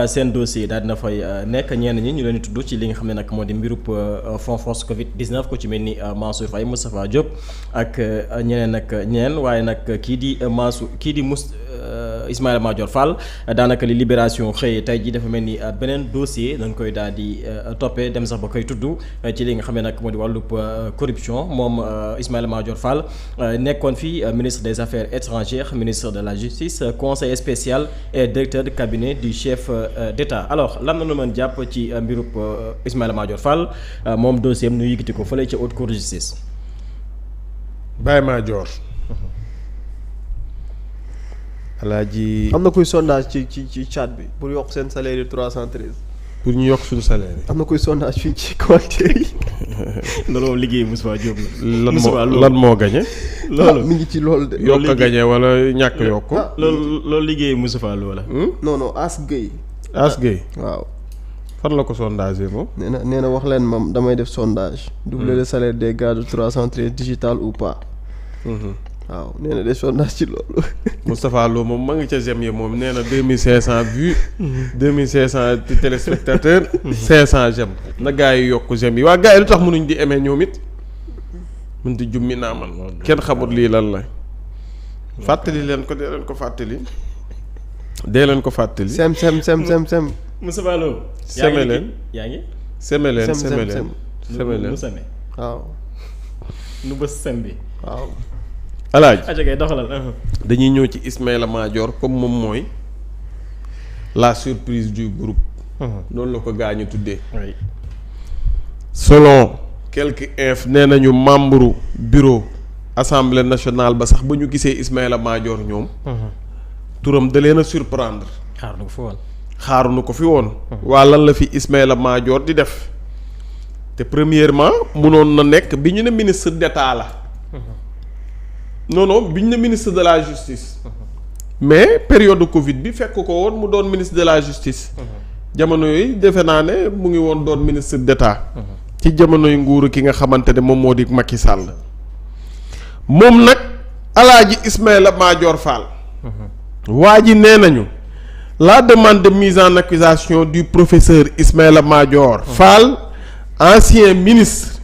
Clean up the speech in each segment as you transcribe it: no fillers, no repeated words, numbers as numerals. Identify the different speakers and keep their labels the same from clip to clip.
Speaker 1: seen dossier daal dina fay nekk ñenn ñi ñu leen di tudd ci li nga xam ne nag moo di mbirub fonds force Covid 19 ko ci mel ni Mansour Faye Moustapha Diop ak ñeneen ak ñeneen waaye nag kii di Ismaïla Madior Fall daanaka li Libération xëy tey jii dafa mel ni beneen dossier dañ koy daal di toppee dem sax ba koy tudd ci li nga xam ne nag moo di wàllub corruption moom Ismaïla Madior Fall nekkoon fi ministre des Affaires étrangères ministre de la Justice conseiller spécial et directeur de cabinet du chef d'État alors lan la ñu mën jàpp ci mbirub Ismaïla Madior Fall moom dossier am ñu yëkkati ko fële ci haute cour de justice.
Speaker 2: Baye Madior. Alaaji
Speaker 3: am na kuy sondage ci chat bi pour yokk seen salaire yi 313.
Speaker 2: pour ñu yokk suñu salaire yi.
Speaker 3: am na kuy sondage fii ci commentaire yi.
Speaker 1: loolu liggéey Moustapha Diop la.
Speaker 2: lan moo gañe
Speaker 1: loolu
Speaker 3: mi ngi ci loolu de.
Speaker 2: yokk a gañe wala ñàkk yokk.
Speaker 1: loolu liggéey Moustapha Lo la.
Speaker 3: non As Gueye.
Speaker 2: As Gueye
Speaker 3: waaw.
Speaker 2: fan la ko sondage moom.
Speaker 3: nee na wax leen moom damay def sondage. doubler le salaire des gars de 313 digital ou pas. waaw nee na de sondage ci loolu.
Speaker 2: Moustapha Lo moom ma ngi ca j'aime yi moom nee na 2500 vues. 2500 téléspectateurs. 500 j'aime na gars yi yokk j'aime yi waa gars yi lu tax mënuñ di aimer ñoom it. mën di jummi naa man kenn xamut lii lan la. fàttali leen ko dee leen ko fàttali. sem.
Speaker 1: Moustapha Lo.
Speaker 2: seme leen
Speaker 1: yaa ngi
Speaker 2: seme leen
Speaker 1: nu seme
Speaker 3: waaw.
Speaker 1: nu bës sem bi
Speaker 3: waaw.
Speaker 2: Alaaji
Speaker 1: ajagay doxalal.
Speaker 2: dañuy ñëw ci Ismaïla Madior comme moom mooy la surprise du groupe. noonu la ko gaañu tuddee.
Speaker 1: oui.
Speaker 2: selon quelques nee nañu membre bureau assemblée nationale ba sax ba ñu gisee Ismaïla Madior ñoom. turam da leen a surprendre. xaaruñu ko fi woon. waa lan la fi Ismaïla Madior di def. te premièrement munoon na nekk bi ñu ne ministre d'État la. non bi ñu ne ministre de la justice. mais période Covid bi fekk ko woon mu doon ministre de la justice. jamono yooyu defe naa ne mu ngi woon doon ministre d'État. ci jamonoy nguuru ki nga xamante ne moom moo di Macky Sall. moom nag Alaaji Ismaïla Madior Fall. waa ji nee nañu la demande de mise en accusation du professeur Ismaïla Madior Fall, ancien ministre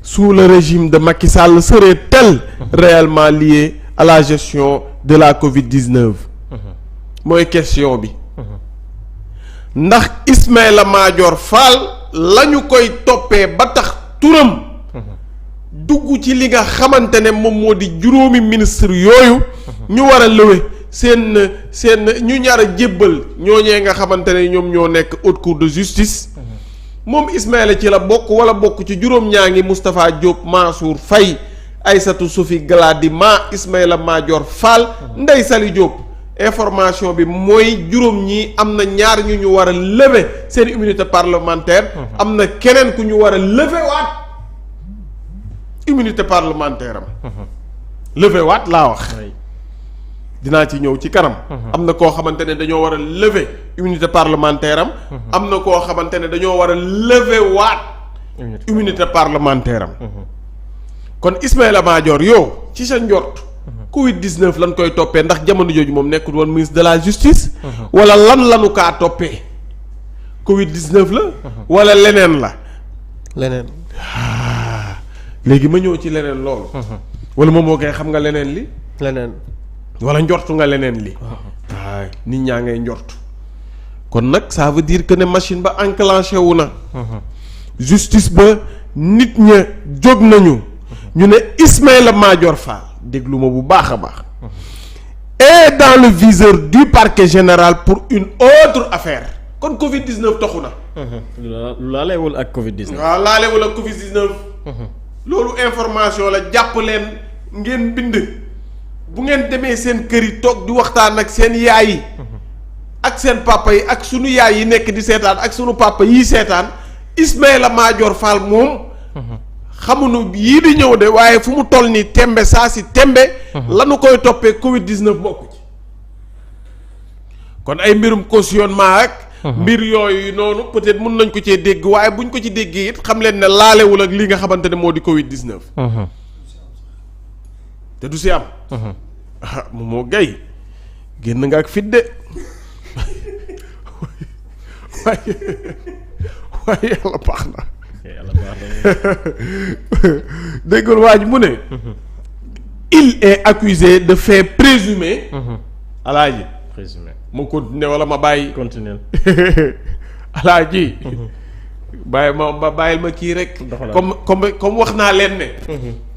Speaker 2: sous le régime de Macky Sall, serait-elle réellement liée à la gestion de la Covid-19 mooy question bi ndax Ismaïla Madior Fall la ñu koy toppee ba tax turam dugg ci li nga xamante ne moom moo di juróomi ministre yooyu ñu war a lëwe seen ñu ñaar a jébbal ñooñee nga xamante ne ñoom ñoo nekk haute cour de justice moom Ismaïla ci la bokk wala bokk ci juróom-ñaa ngi Moustapha Diop Mansour Faye Aïssatou Sophie Gladima Ismaïla Madior Fall Ndeye Saly Diop information bi mooy juróom ñii am na ñaar ñu war a lever seen immunité parlementaire am na keneen ku ñu war a lever waat immunité parlementaire am lever waat laa wax dinaa ci ñëw ci kanam. am na koo xamante ne dañoo war a lever immunité parlementaire am. am na koo xamante ne dañoo war a lever waat. immunité parlementaire am. kon Ismaïla Madior yow ci sa njort. Covid 19 lan koy toppee ndax jamono jooju moom nekkul woon ministre de la justice. wala lan lanu kaa toppee. Covid 19 la. wala leneen la.
Speaker 3: leneen.
Speaker 2: léegi ma ñëw ci leneen loolu. wala moom moo koy xam nga leneen li.
Speaker 3: leneen.
Speaker 2: wala njortu nga leneen li waay nit ñaa ngay njortu kon nag ça veut dire que ne machine ba enclenché wu na justice ba nit ña jóg nañu ñu ne Ismaïla Madior Fall déglu ma bu baax a baax est dans le viseur du parquet général pour une autre affaire kon Covid 19 toxu na.
Speaker 1: lu laalewul ak Covid 19.
Speaker 2: waaw laalewul ak Covid 19. loolu information la jàpp leen ngeen bind. bu ngeen demee seen kër yi toog di waxtaan ak seen yaay yi ak seen papa yi ak sunu yaay yi nekk di seetaan ak sunu papa yi seetaan Ismaïla Madior Fall moom xamuñu yii di ñëw de waaye fu mu toll nii tembe saa si tembe lanu koy toppee Covid 19 bokku ci kon ay mbirum cautionnement rek mbir yooyu noonu peut-être mun nañ ko cee dégg waaye buñ ko ci déggee it xam leen ne laalewul ak li nga xamante ne moo di Covid 19 te du si am. Momo Gaye génn nga ak fit de waaye yàlla baax na.
Speaker 1: yàlla baax na.
Speaker 2: déggul waa ji mu ne. il est accusé de faits présumés. alaaji.
Speaker 1: présumé.
Speaker 2: ma continuer wala ma bàyyi.
Speaker 1: continuer.
Speaker 2: alaaji. bàyyil ma kii rek. comme wax naa leen ne.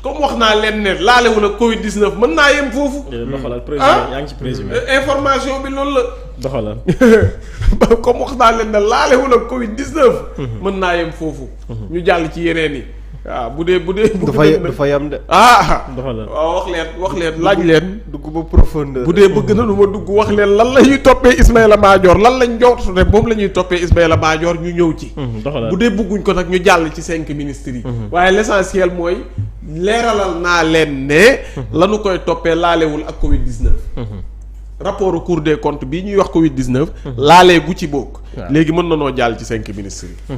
Speaker 2: comme wax naa leen ne laalewul ak Covid 19 mën naa yem foofu.
Speaker 1: doxalal présumé yaa ngi ci présumé.
Speaker 2: information bi loolu la.
Speaker 1: doxalal.
Speaker 2: comme wax naa leen ne laalewul ak Covid 19. mën naa yem foofu. ñu jàll ci yeneen yi. waaw bu dee.
Speaker 3: dafa yam de.
Speaker 1: doxalal
Speaker 2: waaw wax leen laaj leen.
Speaker 3: dugg ba profondeur.
Speaker 2: bu dee bëgg na lu ma dugg wax leen lan la ñuy toppee Ismaïla Madior lan lañ njort ne moom la ñuy toppee Ismaïla Madior ñu ñëw ci.
Speaker 1: doxalal
Speaker 2: bu dee bëgguñ ko nag ñu jàll ci 5 ministres yi. waaye l'essentiel mooy leeralal naa leen ne. lanu koy toppee laalewul ak Covid 19. rapport Cour des comptes bii ñuy wax Covid 19. laalee gu ci bokk. léegi mën na noo jàll ci 5 ministres yi.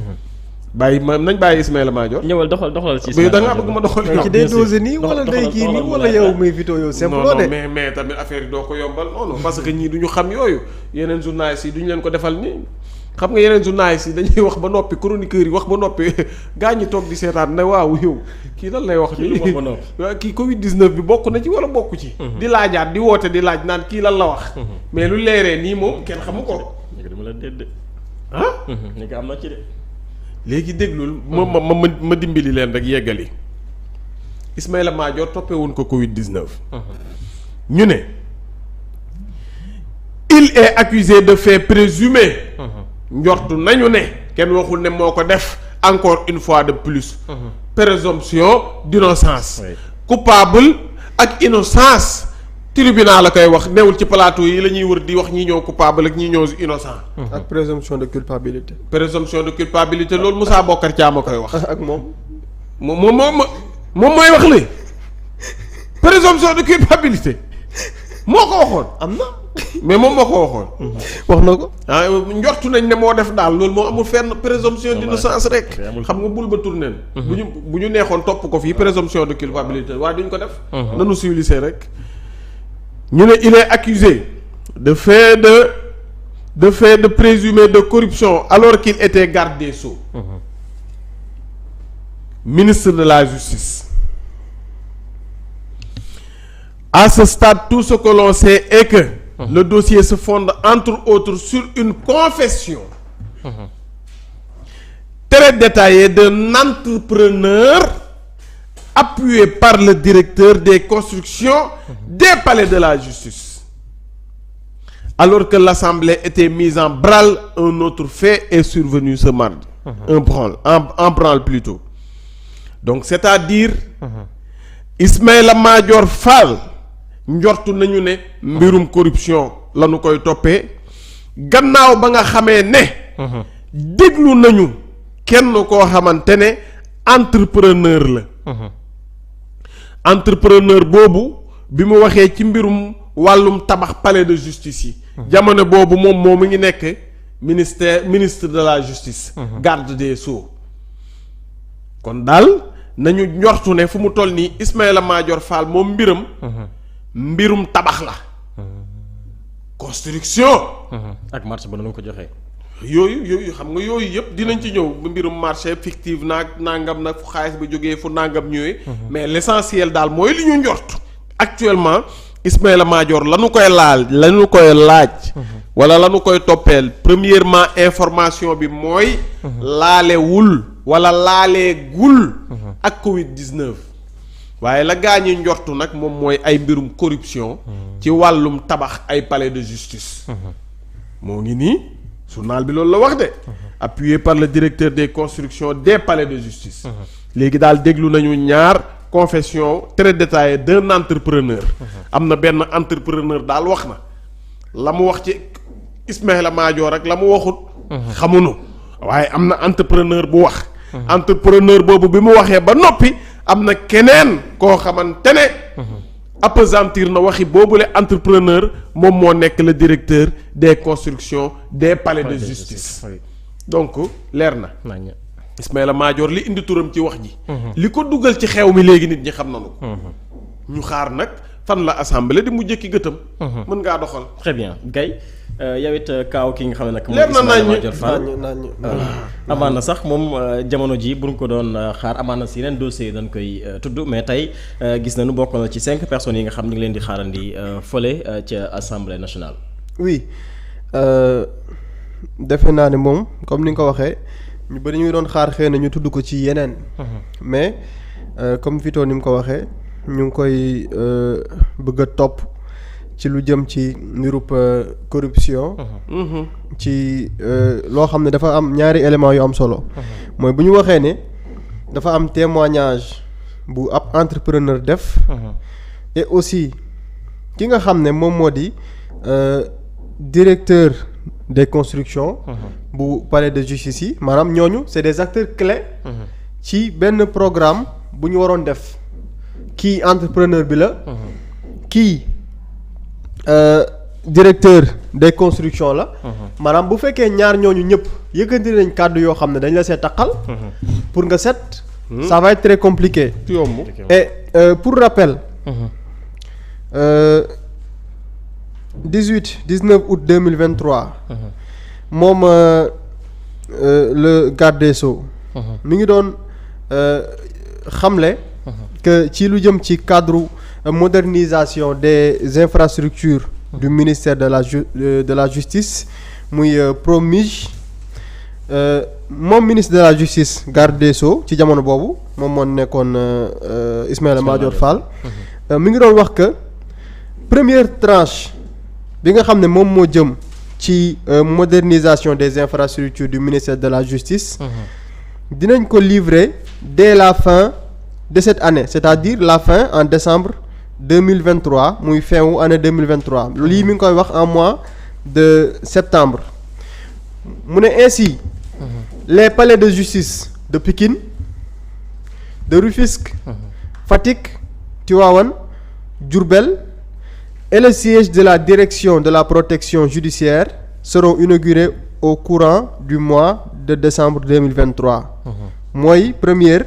Speaker 2: bàyyi ma nañ bàyyi Ismaïla Madior.
Speaker 1: ñëwal doxal ci
Speaker 2: Ismaïla Madior da ngaa bëgg ma doxal.
Speaker 3: ci day dosé nii wala day kii nii wala yow muy vidéo yow simple de.
Speaker 2: non mais tamit affaire yi doo ko yombal non parce que ñii du ñu xam yooyu yeneen journalistes yi du ñu leen ko defal nii xam nga yeneen journalistes yi dañuy wax ba noppi chroniqueurs yi wax ba noppi gaa ñi toog di seetaan ne waaw yow kii lan lay wax nii waaw kii Covid 19 bi bokk na ci wala bokk ci. di laajaat di woote di laaj naan kii lan la wax. mais lu leeree nii moom kenn xamu ko.
Speaker 1: dama la dédd.
Speaker 2: ah.
Speaker 1: ni ko am na ci de.
Speaker 2: léegi déglul ma dimbali leen rek yeggali Ismaïla Madior toppewuñ ko Covid 19. ñu ne il est accusé de faits présumés. njortu nañu ne kenn waxul ne moo ko def encore une fois de plus. présomption d'innocence. coupable ak innocence. tribunal la koy wax newul ci plateau yi la ñuy wër di wax ñii ñoo coupable ak ñii ñoo innocent.
Speaker 3: ak présomption de culpabilité.
Speaker 2: présomption de culpabilité loolu Moussa Bokar Thiam a koy wax.
Speaker 3: ak moom.
Speaker 2: moom mooy wax li présomption de culpabilité moo ko waxoon.
Speaker 3: am na.
Speaker 2: mais moom moo ko waxoon.
Speaker 3: wax na ko.
Speaker 2: njortu nañ ne moo def daal loolu moo amul fenn présomption d'innocence rek. xam nga bul ba tourné. bu ñu neexoon topp ko fii présomption de culpabilité waaye duñ ko def. nanu civilisé rek. ñu ne il est accusé de fait de présumé de corruption alors qu'il était garde des Sceaux. Ministre de la Justice. À ce stade, tout ce que l'on sait est que le dossier se fonde entre autres sur une confession très détaillée d'un entrepreneur appuyé par le directeur des constructions des palais de la justice. Alors que l'Assemblée était mise en branle, un autre fait est survenu ce mardi. En branle plutôt. Donc c'est-à-dire Ismaïla Madior Fall njortu nañu ne mbirum corruption la ñu koy toppee gannaaw ba nga xamee ne déglu nañu kenn koo xamante ne entrepreneur la. entrepreneur boobu bi mu waxee ci mbirum wàllum tabax palais de justice yi. jamono boobu moom mu ngi nekk ministre de la justice. garde des Sceaux. kon daal nañu njortu ne fu mu toll nii Ismaïla Madior Fall moom mbirum tabax la. construction.
Speaker 1: ak marché ba nu ko joxee.
Speaker 2: yooyu xam nga yooyu yëpp dinañ ci ñëw mbirum marché fictif naag nangam nag fu xaalis ba jógee fu nangam ñëwee. mais l'essentiel daal mooy li ñu njort. actuellement Ismaïla Madior lañu koy laaj. wala lañu koy toppeel premièrement information bi mooy. laalewul wala laaleegul. ak Covid 19. waaye la gaañi njortu nag moom mooy ay mbirum corruption. ci wàllum tabax ay palais de justice. moo ngi nii. journal bi loolu la wax de. appuyé par le directeur des constructions des palais de justice. léegi daal déglu nañu ñaar confession très détaillée d'un entrepreneur. am na benn entrepreneur daal wax na la mu wax ci Ismaïla Madior rek la mu waxut. xamuñu waaye am na entrepreneur bu wax. entrepreneur boobu bi mu waxee ba noppi am na keneen koo xamante ne. appesantir na waxi boobule entrepreneur moom moo nekk le directeur des constructions des palais de justice. donc leer na. Ismaïla Madior li indi turam ci wax ji. li ko dugal ci xew mi léegi nit ñi xam nañu ko. ñu xaar nag fan la assemblée di mu jëkki gëtam. mën ngaa doxal.
Speaker 1: très bien Gaye yow it kaaw ki nga xam ne nag.
Speaker 2: leer na
Speaker 1: Ismaïla Madior Fall
Speaker 3: nañu
Speaker 1: amaan na sax moom jamono ji bu ñu ko doon xaar amaan na si yeneen dossier dañ koy tudd mais tey gis nañu bokk na ci 5 personnes yi nga xam ñu ngi leen di xaarandi fële ca assemblée nationale.
Speaker 3: oui defe naa ne moom comme ni nga ko waxee ñu bëri ñu ngi doon xaar xëy na ñu tudd ko ci yeneen. mais comme Vito ni mu ko waxee ñu ngi koy bëgg a topp ci lu jëm ci mbirub corruption. ci loo xam ne dafa am ñaari éléments yu am solo. mooy bu ñu waxee ne dafa am témoignage bu ab entrepreneur def. et aussi ki nga xam ne moom moo di directeur des constructions. bu palais de justice yi maanaam ñooñu c'est des acteurs clés. ci benn programme bu ñu waroon def kii entrepreneur bi la. kii directeur des constructions la. maanaam bu fekkee ñaar ñooñu ñëpp yëkkati nañ kàddu yoo xam ne dañ la see taqal. pour nga set. ça va être très compliqué.
Speaker 2: yomb
Speaker 3: et pour rappel. 19 août 2023. moom le garde des Sceaux. mi ngi doon xamle. que ci lu jëm ci cadre modernisation des infrastructures du ministère de la justice muy PROMIJ. moom ministre de la justice garde des Sceaux ci jamono boobu moom moo nekkoon Ismaïla Madior Fall. mi ngi doon wax que première tranche bi nga xam ne moom moo jëm ci modernisation des infrastructures du ministère de la justice. dinañ ko livrer dès la fin de cette année c'est-à-dire la fin en décembre 2023 muy fin wu année 2023 lii mi ngi koy wax en mois de septembre mu ne ainsi. les palais de justice de Pikine de Rufisque. Fatick Tivaouane Diourbel et le siège de la direction de la protection judiciaire seront inaugurés au courant du mois de décembre 2023. mooy première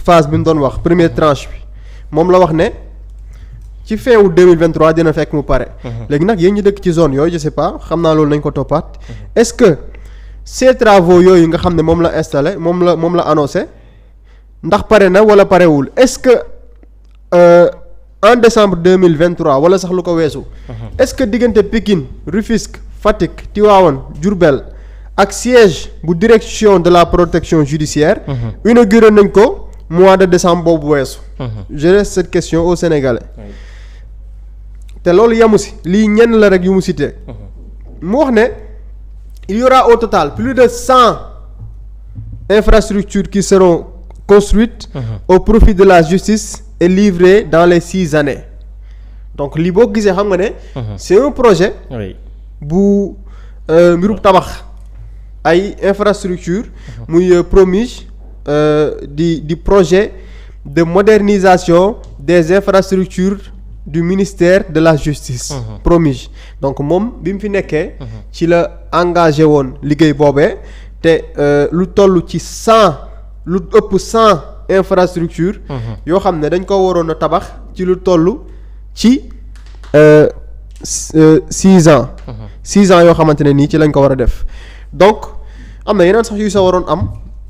Speaker 3: phase bi mu doon wax première tranche bi moom la wax ne ci fin wu 2023 dina fekk mu pare. léegi nag yéen ñi dëkk ci zone yooyu je sais pas xam naa loolu nañ ko toppaat. est-ce que ces travaux yooyu nga xam ne moom la installé moom la annoncé ndax pare na wala parewul est-ce que en décembre 2023 wala sax lu ko weesu. est-ce que diggante Pikine Rufisque Fatick Tivaouane Diourbel ak siège bu direction de la protection judiciaire. inauguré nañ ko mois de décembre boobu weesu. je laisse cette question aux Sénégalais. te loolu yamu si lii ñenn la rek yu mu cité. mu wax ne il y aura au total plus de 100 infrastructures qui seront construites. au profit de la justice et livrées dans les 6 années. donc lii boo gisee xam nga ne. c'est un projet. bu mbirub tabax ay infrastructures. muy PROMIJ di projet de modernisation des infrastructures. du ministère de la justice. PROMIJ donc moom bi mu fi nekkee. ci la engagé woon liggéey boobee te lu toll ci 100 infrastructures. yoo xam ne dañ ko waroon a tabax ci lu toll ci 6 ans. 6 ans yoo xamante ne nii ci lañ ko war a def donc am na yeneen sax yu sa waroon am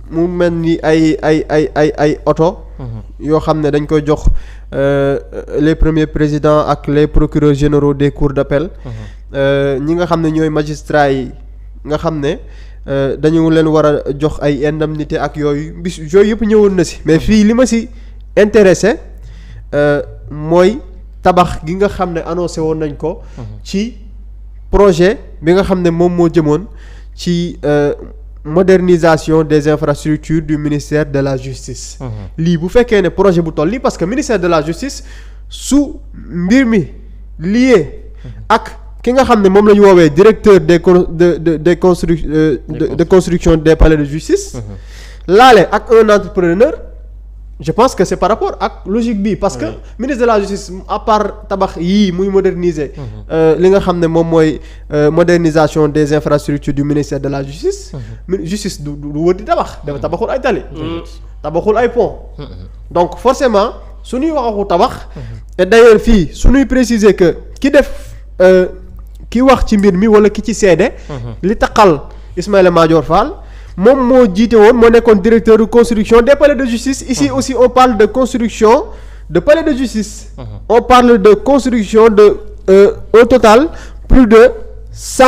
Speaker 3: mu mel ni ay oto. yoo xam ne dañ koy jox. les premiers présidents ak les procureurs généraux des cours d'appel. ñi nga xam ne ñooy magistrats yi nga xam ne dañu leen war a jox ay indemnité ak yooyu bis yooyu yëpp ñëwoon na si mais fii li ma si intéressé mooy tabax gi nga xam ne annoncé woon nañ ko. ci projet bi nga xam ne moom moo jëmoon ci modernisation des infrastructures du ministère de la justice. lii bu fekkee ne projet bu toll lii parce que ministère de la justice su mbir mi lié ak ki nga xam ne moom la ñu woowee directeur de construction des palais de justice. laale ak un entrepreneur je pense que c'est par rapport ak logique bi parce que ministre de la justice à part tabax yii muy moderniser. li nga xam ne moom mooy modernisation des infrastructures du ministère de la justice. justice du wër di tabax dafa tabaxul ay tali. tabaxul ay pont. donc forcément su ñuy waxu tabax. et d'ailleurs fii su ñuy préciser que ki def ki wax ci mbir mi wala ki ci seede. li taxal Ismaïla Madior Fall moom moo jiite woon moo nekkoon directeur de construction des palais de justice. ici aussi on parle de construction de palais de justice. on parle de construction de au total plus de 100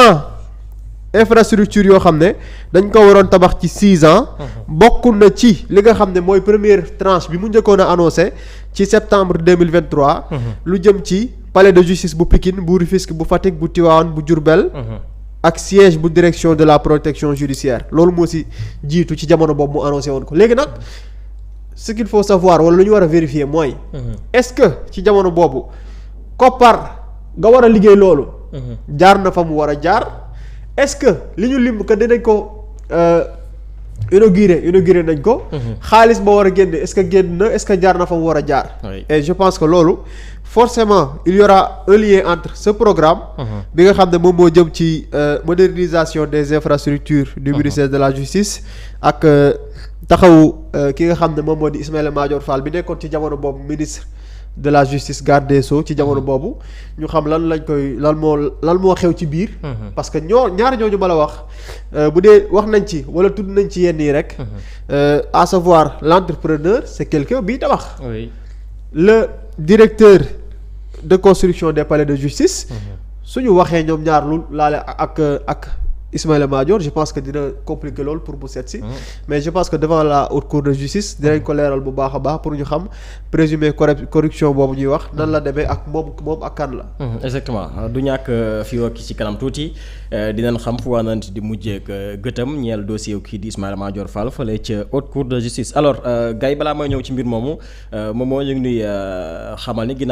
Speaker 3: infrastructures yoo xam ne dañ ko waroon tabax ci 6 ans. bokk na ci li nga xam ne mooy première tranche bi mu njëkkoon a annoncé ci septembre 2023. lu jëm ci palais de justice bu Pikine bu Rufisque bu Fatick bu Tivaouane bu Diourbel. ak siège bu direction de la protection judiciaire loolu moo si jiitu ci jamono boobu mu annoncé woon ko léegi nag ce qu'il faut savoir wala lu ñu war a vérifier mooy. est-ce que ci jamono boobu koppar nga war a liggéey loolu. jaar na fa mu war a jaar est-ce que li ñu lim que dinañ ko inauguré nañ ko. xaalis ba war a génn est-ce que génn na est-ce que jaar na fa mu war a jaar. et je pense que loolu forcément il y aura un lien entre ce programme. bi nga xam ne moom moo jëm ci modernisation des infrastructures du ministère de la justice ak taxawu ki nga xam ne moom moo di Ismaïla Madior Fall bi nekkoon ci jamono boobu ministre de la justice garde des sceaux ci jamono boobu ñu xam lan moo xew ci biir. parce que ñaar ñooñu ma la wax bu dee wax nañ ci wala tudd nañ ci yenn yi rek. à savoir l'entrepreneur c'est quelqu'un bii tabax. le directeur de construction des palais de justice. suñu waxee ñoom ñaar lu laale ak Ismaïla Madior je pense que dina compliquer loolu pour bu seet si. mais je pense que devant la haute cour de justice dinañ ko leeral bu baax a baax pour ñu xam présumé corruption boobu ñuy wax nan la demee ak moom ak kan la.
Speaker 1: exactement du ñàkk fii ak ci kanam tuuti dinañ xam fu waananti di mujjeek gëtam ñeel dossier kii di Ismaïla Madior Fall fële ca haute cour de justice alors gars yi balaa may ñëw ci mbir moomu moom moo ñu ngi nuy xamal ni